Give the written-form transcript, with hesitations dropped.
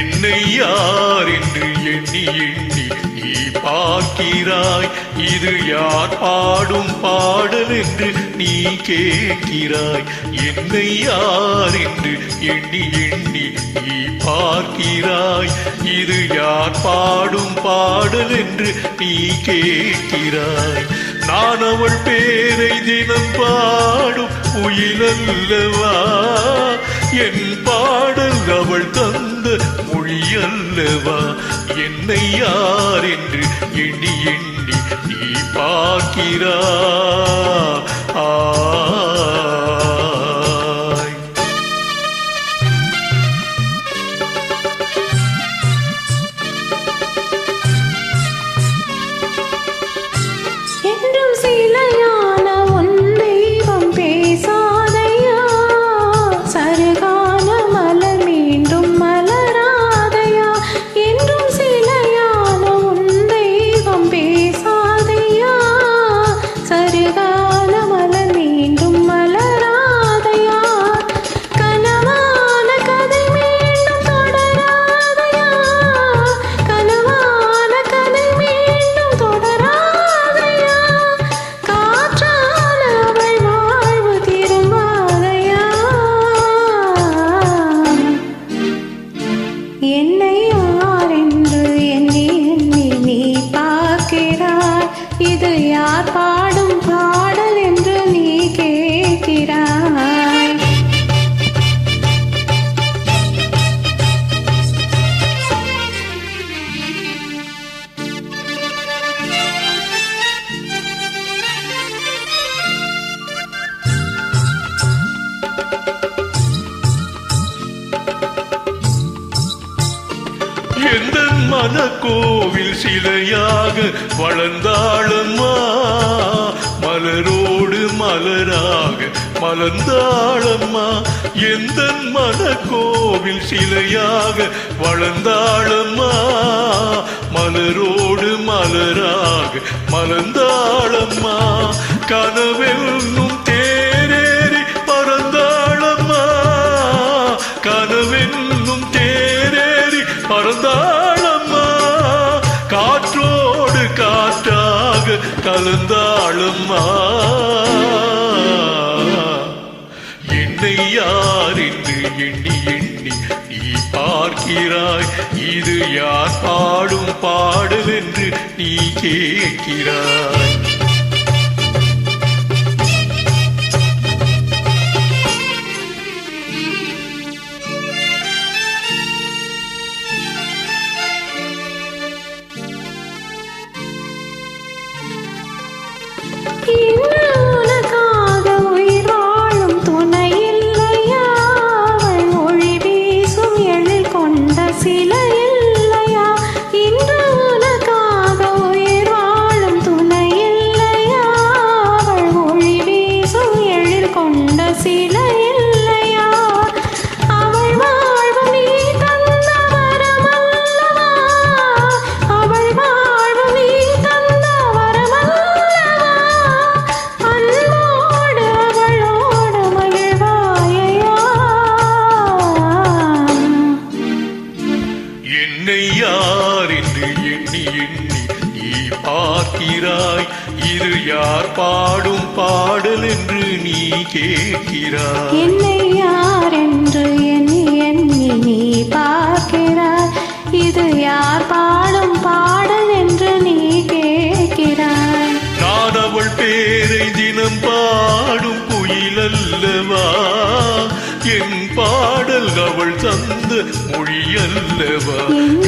என்னை யார் என்று எண்ணி எண்ணி நீ பார்க்கிறாய். இது யார் பாடும் பாடல் என்று நீ கேட்கிறாய். என்னை யார் என்று எண்ணி எண்ணி நீ பார்க்கிறாய். இது யார் பாடும் பாடல் என்று நீ கேட்கிறாய். நான் அவள் பேரை தினம் பாடும் குயிலல்லவா, என் பாடல் அவள் தந்த மொழியல்லவா. என்னை யார் என்று எண்ணி எண்ணி நீ பார்க்கிறாய். என்றும் சிலையான உன் தெய்வம் பேசாதையா, சருகான மலர் மீண்டும் மலராதையா. என்றும் சிலையான உன் தெய்வம் பேசாதையா, சருகான மலர் மீண்டும் மலராதையா. கனவான கதை மீண்டும் தொடராதையா, கனவான கதை மீண்டும் தொடராதையா. காற்றான அவள் வாழ்வு திரும்பாதையா. என்னை யார் என்று எண்ணி எண்ணி நீ பார்க்கிறாய். இது யார் பாடும் பாடல் என்று நீ கேட்கிறாய். எந்த மனக்கோவில் சிலையாக வளர்ந்தாளம்மா, மலரோடு மலராக மலர்ந்தாளம்மா. எந்த மனக்கோவில் சிலையாக வளர்ந்தாளம்மா, மலரோடு மலராக மலர்ந்தாளம்மா. கனவென்னும் தேரேறி பறந்தாளம்மா, கனவென்னும் தேரேறி பறந்தாளம்மா. காற்றோடு காற்றாக கலந்தாளம்மா. என்னை யார் என்று எண்ணி எண்ணி நீ பார்க்கிறாய். இது யார் பாடும் பாடல் என்று நீ கேட்கிறாய். இன்று உனக்காக உயிர் வாழும் துணை இல்லையா, அவள் மொழி வீசும் எழில் கொண்ட சிலை இல்லையா. இன்று உனக்காக உயிர் வாழும் துணை இல்லையா, அவள் மொழி வீசும் எழில் கொண்ட சிலை இல்லையா. அவள் வாழ்வு நீ தந்த வரமல்லவா, அவள் வாழ்வு நீ தந்த வரமல்லவா. அன்போடு அவளோடு மகிழ்வாயையா. என்னை யார் என்று எண்ணி எண்ணி நீ பார்க்கிறாய். இது யார் பாடும் பாடல் என்று நீ கேட்கிறாய். என்னை யார் என்று எண்ணி எண்ணி நீ பார்க்கிறாய். இது யார் பாடும் பாடல் என்று நீ கேட்கிறாய். நான் அவள் பேரை தினம் பாடும் குயிலல்லவா, என் பாடல் அவள் தந்த மொழியல்லவா. என்